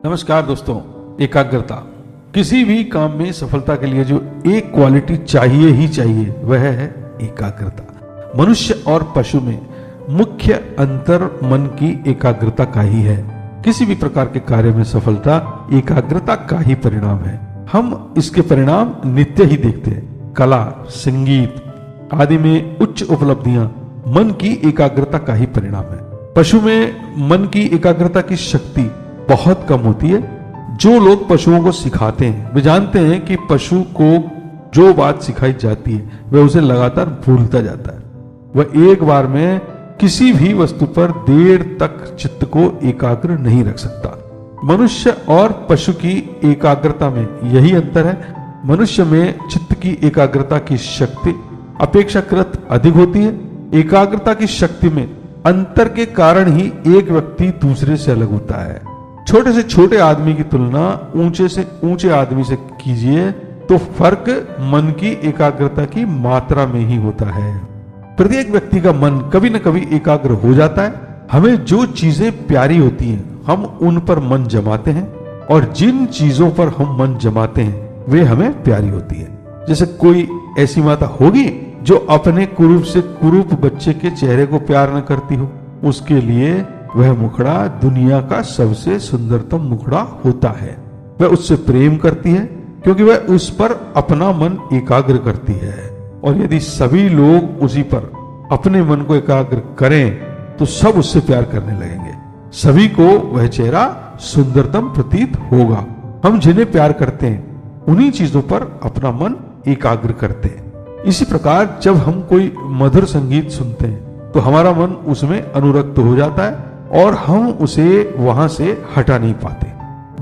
नमस्कार दोस्तों। एकाग्रता किसी भी काम में सफलता के लिए जो एक क्वालिटी चाहिए ही चाहिए वह है एकाग्रता। मनुष्य और पशु में मुख्य अंतर मन की एकाग्रता का ही है। किसी भी प्रकार के कार्य में सफलता एकाग्रता का ही परिणाम है। हम इसके परिणाम नित्य ही देखते हैं। कला, संगीत आदि में उच्च उपलब्धियां मन की एकाग्रता का ही परिणाम है। पशु में मन की एकाग्रता की शक्ति बहुत कम होती है। जो लोग पशुओं को सिखाते हैं वे जानते हैं कि पशु को जो बात सिखाई जाती है वह उसे लगातार भूलता जाता है। वह एक बार में किसी भी वस्तु पर देर तक चित्त को एकाग्र नहीं रख सकता। मनुष्य और पशु की एकाग्रता में यही अंतर है। मनुष्य में चित्त की एकाग्रता की शक्ति अपेक्षाकृत अधिक होती है। एकाग्रता की शक्ति में अंतर के कारण ही एक व्यक्ति दूसरे से अलग होता है। छोटे से छोटे आदमी की तुलना ऊंचे से ऊंचे आदमी से कीजिए तो फर्क मन की एकाग्रता की मात्रा में ही होता है। प्रत्येक व्यक्ति का मन कभी न कभी एकाग्र हो जाता है। हमें जो चीजें प्यारी होती हैं हम उन पर मन जमाते हैं और जिन चीजों पर हम मन जमाते हैं वे हमें प्यारी होती है। जैसे कोई ऐसी माता होगी जो अपने कुरूप से कुरूप बच्चे के चेहरे को प्यार न करती हो। उसके लिए वह मुखड़ा दुनिया का सबसे सुंदरतम मुखड़ा होता है। वह उससे प्रेम करती है क्योंकि वह उस पर अपना मन एकाग्र करती है। और यदि सभी लोग उसी पर अपने मन को एकाग्र करें तो सब उससे प्यार करने लगेंगे। सभी को वह चेहरा सुंदरतम प्रतीत होगा। हम जिन्हें प्यार करते हैं उन्हीं चीजों पर अपना मन एकाग्र करते हैं। इसी प्रकार जब हम कोई मधुर संगीत सुनते हैं तो हमारा मन उसमें अनुरक्त हो जाता है और हम उसे वहां से हटा नहीं पाते।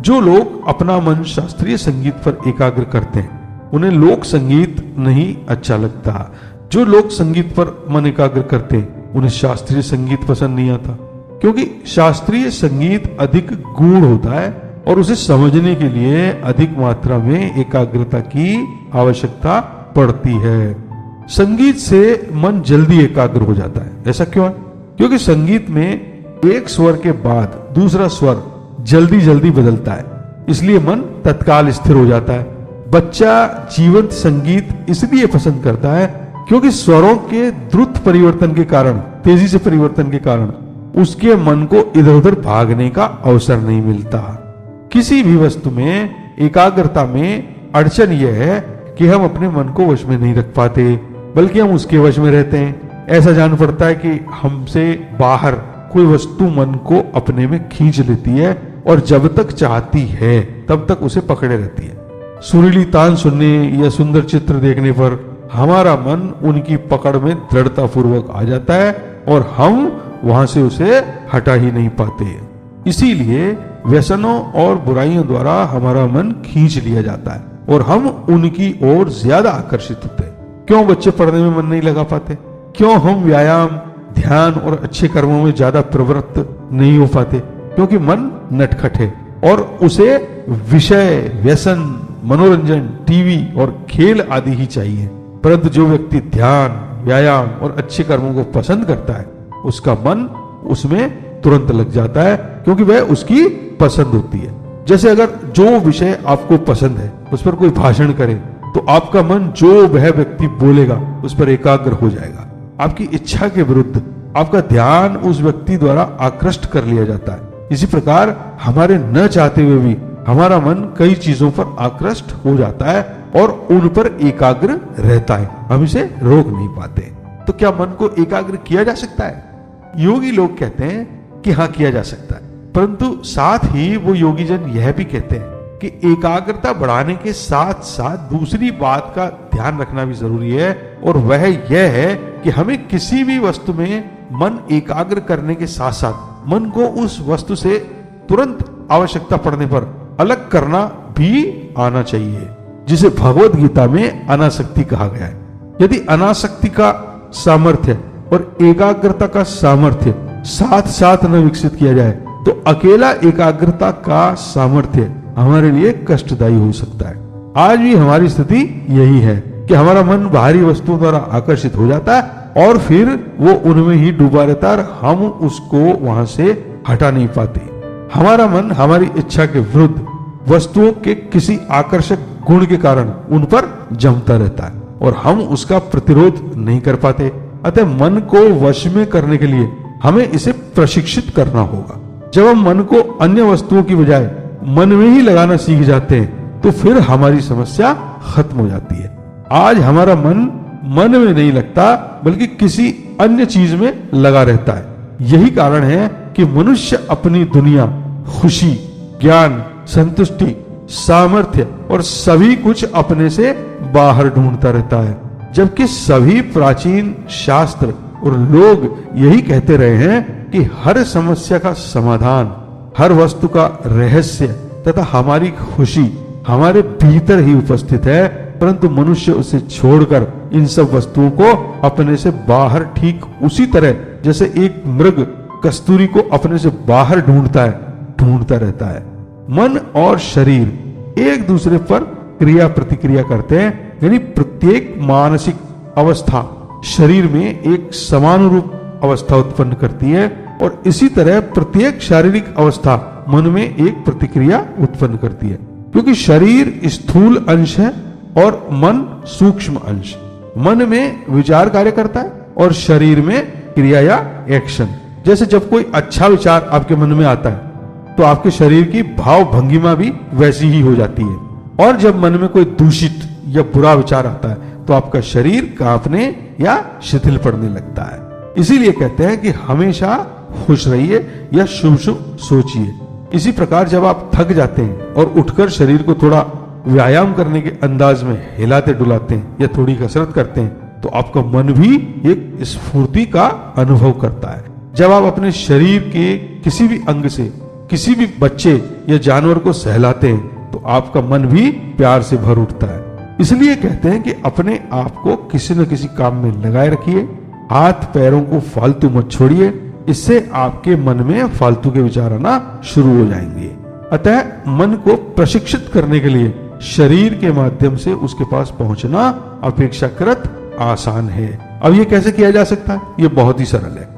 जो लोग अपना मन शास्त्रीय संगीत पर एकाग्र करते हैं उन्हें लोक संगीत नहीं अच्छा लगता। जो लोक संगीत पर मन एकाग्र करते हैं उन्हें शास्त्रीय संगीत पसंद नहीं आता, क्योंकि शास्त्रीय संगीत अधिक गूढ़ होता है और उसे समझने के लिए अधिक मात्रा में एकाग्रता की आवश्यकता पड़ती है। संगीत से मन जल्दी एकाग्र हो जाता है। ऐसा क्यों है? क्योंकि संगीत में एक स्वर के बाद दूसरा स्वर जल्दी जल्दी बदलता है, इसलिए मन तत्काल स्थिर हो जाता है। बच्चा जीवंत संगीत इसलिए पसंद करता है क्योंकि स्वरों के द्रुत परिवर्तन के कारण, तेजी से परिवर्तन के कारण उसके मन को इधर उधर भागने का अवसर नहीं मिलता। किसी भी वस्तु में एकाग्रता में अड़चन यह है कि हम अपने मन को वश में नहीं रख पाते, बल्कि हम उसके वश में रहते हैं। ऐसा जान पड़ता है कि हमसे बाहर कोई वस्तु मन को अपने में खींच लेती है और जब तक चाहती है तब तक उसे पकड़े रहती है। सुरीली तान सुनने या सुंदर चित्र देखने पर हमारा मन उनकी पकड़ में दृढ़ता पूर्वक आ जाता है और हम वहां से उसे हटा ही नहीं पाते। इसीलिए व्यसनों और बुराइयों द्वारा हमारा मन खींच लिया जाता है और हम उनकी ओर ज्यादा आकर्षित होते हैं। क्यों बच्चे पढ़ने में मन नहीं लगा पाते? क्यों हम व्यायाम, ध्यान और अच्छे कर्मों में ज्यादा प्रवृत्त नहीं हो पाते? क्योंकि मन नटखट है और उसे विषय, व्यसन, मनोरंजन, टीवी और खेल आदि ही चाहिए। परंतु जो व्यक्ति ध्यान, व्यायाम और अच्छे कर्मों को पसंद करता है उसका मन उसमें तुरंत लग जाता है, क्योंकि वह उसकी पसंद होती है। जैसे अगर जो विषय आपको पसंद है उस पर कोई भाषण करे तो आपका मन जो वह व्यक्ति बोलेगा उस पर एकाग्र हो जाएगा। आपकी इच्छा के विरुद्ध आपका ध्यान उस व्यक्ति द्वारा आकृष्ट कर लिया जाता है। इसी प्रकार हमारे न चाहते हुए भी हमारा मन कई चीजों पर आकृष्ट हो जाता है और उन पर एकाग्र रहता है। हम इसे रोक नहीं पाते। तो क्या मन को एकाग्र किया जा सकता है? योगी लोग कहते हैं कि हाँ, किया जा सकता है, परंतु साथ ही वो योगी जन यह भी कहते हैं कि एकाग्रता बढ़ाने के साथ साथ दूसरी बात का ध्यान रखना भी जरूरी है, और वह यह है कि हमें किसी भी वस्तु में मन एकाग्र करने के साथ साथ मन को उस वस्तु से तुरंत आवश्यकता पड़ने पर अलग करना भी आना चाहिए, जिसे भगवत गीता में अनासक्ति कहा गया है। यदि अनासक्ति का सामर्थ्य और एकाग्रता का सामर्थ्य साथ साथ न विकसित किया जाए तो अकेला एकाग्रता का सामर्थ्य हमारे लिए कष्टदायी हो सकता है। आज भी हमारी स्थिति यही है कि हमारा मन बाहरी वस्तुओं द्वारा आकर्षित हो जाता है और फिर वो उनमें ही डूबा रहता है, हम उसको वहां से हटा नहीं पाते। हमारा मन हमारी इच्छा के विरुद्ध वस्तुओं के किसी आकर्षक गुण के कारण उन पर जमता रहता है और हम उसका प्रतिरोध नहीं कर पाते। अतः मन को वश में करने के लिए हमें इसे प्रशिक्षित करना होगा। जब हम मन को अन्य वस्तुओं की बजाय मन में ही लगाना सीख जाते हैं तो फिर हमारी समस्या खत्म हो जाती है। आज हमारा मन में नहीं लगता बल्कि किसी अन्य चीज में लगा रहता है। यही कारण है कि मनुष्य अपनी दुनिया, खुशी, ज्ञान, संतुष्टि, सामर्थ्य और सभी कुछ अपने से बाहर ढूंढता रहता है, जबकि सभी प्राचीन शास्त्र और लोग यही कहते रहे हैं कि हर समस्या का समाधान, हर वस्तु का रहस्य तथा हमारी खुशी हमारे भीतर ही उपस्थित है, परंतु मनुष्य उसे छोड़कर इन सब वस्तुओं को अपने से बाहर ठीक उसी तरह जैसे एक मृग कस्तूरी को अपने से बाहर ढूंढता रहता है। मन और शरीर एक दूसरे पर क्रिया प्रतिक्रिया करते हैं, यानी प्रत्येक मानसिक अवस्था शरीर में एक समानुरूप अवस्था उत्पन्न करती है और इसी तरह प्रत्येक शारीरिक अवस्था मन में एक प्रतिक्रिया उत्पन्न करती है, क्योंकि शरीर स्थूल अंश है और मन सूक्ष्म अंश। मन में विचार कार्य करता है और शरीर में क्रिया या एक्शन। जैसे जब कोई अच्छा विचार आपके मन में आता है तो आपके शरीर की भाव भंगिमा भी वैसी ही हो जाती है, और जब मन में कोई दूषित या बुरा विचार आता है तो आपका शरीर कांपने या शिथिल पड़ने लगता है। इसीलिए कहते हैं कि हमेशा खुश रहिए या शुभ शुभ सोचिए। इसी प्रकार जब आप थक जाते हैं और उठकर शरीर को थोड़ा व्यायाम करने के अंदाज में हिलाते डुलाते हैं या थोड़ी कसरत करते हैं तो आपका मन भी एक स्फूर्ति का अनुभव करता है। जब आप अपने शरीर के किसी भी अंग से किसी भी बच्चे या जानवर को सहलाते हैं तो आपका मन भी प्यार से भर उठता है। इसलिए कहते हैं कि अपने आप को किसी न किसी काम में लगाए रखिए, हाथ पैरों को फालतू मत छोड़िए, इससे आपके मन में फालतू के विचार आना शुरू हो जाएंगे। अतः मन को प्रशिक्षित करने के लिए शरीर के माध्यम से उसके पास पहुंचना अपेक्षाकृत आसान है। अब ये कैसे किया जा सकता है? ये बहुत ही सरल है।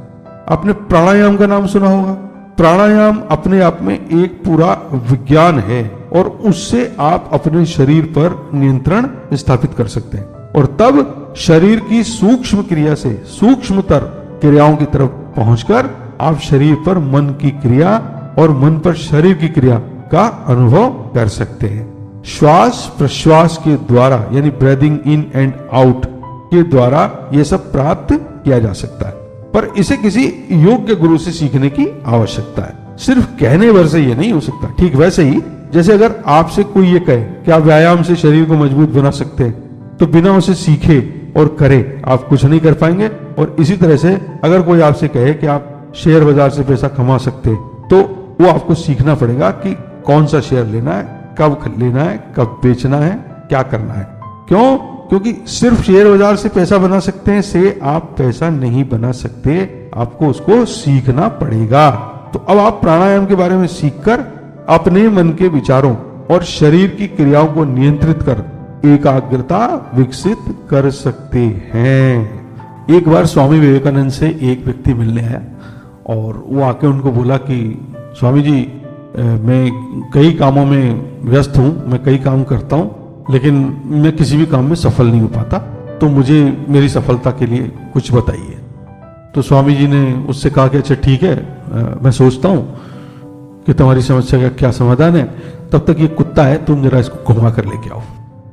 आपने प्राणायाम का नाम सुना होगा। प्राणायाम अपने आप में एक पूरा विज्ञान है और उससे आप अपने शरीर पर नियंत्रण स्थापित कर सकते हैं और तब शरीर की सूक्ष्म क्रिया से सूक्ष्मतर क्रियाओं की तरफ पहुंचकर आप शरीर पर मन की क्रिया और मन पर शरीर की क्रिया का अनुभव कर सकते हैं। श्वास प्रश्वास के द्वारा यानी ब्रीदिंग इन एंड आउट के द्वारा यह सब प्राप्त किया जा सकता है, पर इसे किसी योग्य गुरु से सीखने की आवश्यकता है। सिर्फ कहने भर से यह नहीं हो सकता। ठीक वैसे ही जैसे अगर आपसे कोई ये कहे कि आप व्यायाम से शरीर को मजबूत बना सकते हैं तो बिना उसे सीखे और करे आप कुछ नहीं कर पाएंगे। और इसी तरह से अगर कोई आपसे कहे कि आप शेयर बाजार से पैसा कमा सकते हैं तो वो आपको सीखना पड़ेगा कि कौन सा शेयर लेना है, कब लेना है, कब बेचना है, क्या करना है। क्यों? क्योंकि सिर्फ शेयर बाजार से पैसा बना सकते हैं से आप पैसा नहीं बना सकते, आपको उसको सीखना पड़ेगा। तो अब आप प्राणायाम के बारे में सीखकर अपने मन के विचारों और शरीर की क्रियाओं को नियंत्रित कर एकाग्रता विकसित कर सकते हैं। एक बार स्वामी विवेकानंद से एक व्यक्ति मिलने आया और वो आके उनको बोला कि स्वामी जी, मैं कई कामों में व्यस्त हूँ, मैं कई काम करता हूँ, लेकिन मैं किसी भी काम में सफल नहीं हो पाता, तो मुझे मेरी सफलता के लिए कुछ बताइए। तो स्वामी जी ने उससे कहा कि अच्छा ठीक है, मैं सोचता हूँ कि तुम्हारी समस्या का क्या समाधान है, तब तक ये कुत्ता है, तुम जरा इसको घुमा कर लेके आओ।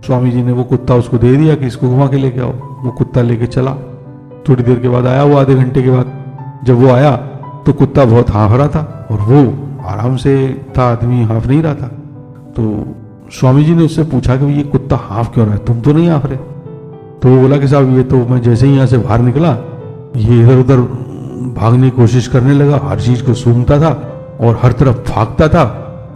स्वामी जी ने वो कुत्ता उसको दे दिया कि इसको घुमा के लेके आओ। वो कुत्ता लेके चला। थोड़ी देर के बाद आया वो, आधे घंटे के बाद जब वो आया तो कुत्ता बहुत हाँफ रहा था और वो आराम से था, आदमी हाँफ नहीं रहा था। तो स्वामी जी ने उससे पूछा कि ये कुत्ता हाँफ क्यों रहा है, तुम तो नहीं हाँफ रहे। तो वो बोला कि साहब ये तो मैं जैसे ही यहाँ से बाहर निकला ये इधर उधर भागने की कोशिश करने लगा, हर चीज को सूंघता था और हर तरफ भागता था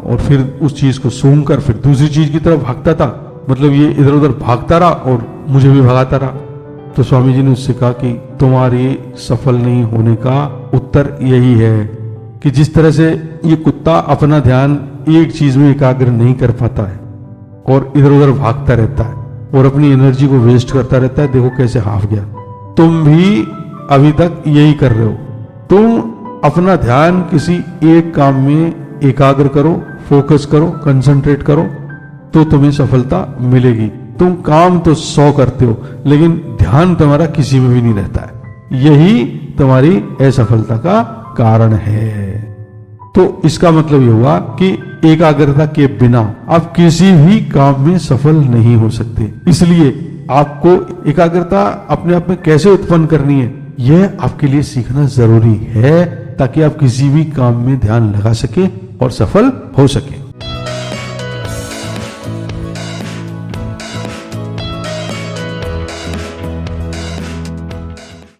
और फिर उस चीज को सूंघ कर फिर दूसरी चीज की तरफ भागता था। मतलब ये इधर उधर भागता रहा और मुझे भी भगाता रहा। तो स्वामी जी ने उससे कहा कि तुम्हारे सफल नहीं होने का उत्तर यही है कि जिस तरह से ये कुत्ता अपना ध्यान एक चीज में एकाग्र नहीं कर पाता है और इधर उधर भागता रहता है और अपनी एनर्जी को वेस्ट करता रहता है, देखो कैसे हाफ गया। तुम भी अभी तक यही कर रहे हो। तुम अपना ध्यान किसी एक काम में एकाग्र करो, फोकस करो, कंसंट्रेट करो, तो तुम्हें सफलता मिलेगी। तुम काम तो 100 करते हो, लेकिन ध्यान तुम्हारा किसी में भी नहीं रहता है। यही तुम्हारी असफलता का कारण है। तो इसका मतलब ये हुआ कि एकाग्रता के बिना आप किसी भी काम में सफल नहीं हो सकते। इसलिए आपको एकाग्रता अपने आप में कैसे उत्पन्न करनी है, यह आपके लिए सीखना जरूरी है, ताकि आप किसी भी काम में ध्यान लगा सके और सफल हो सके।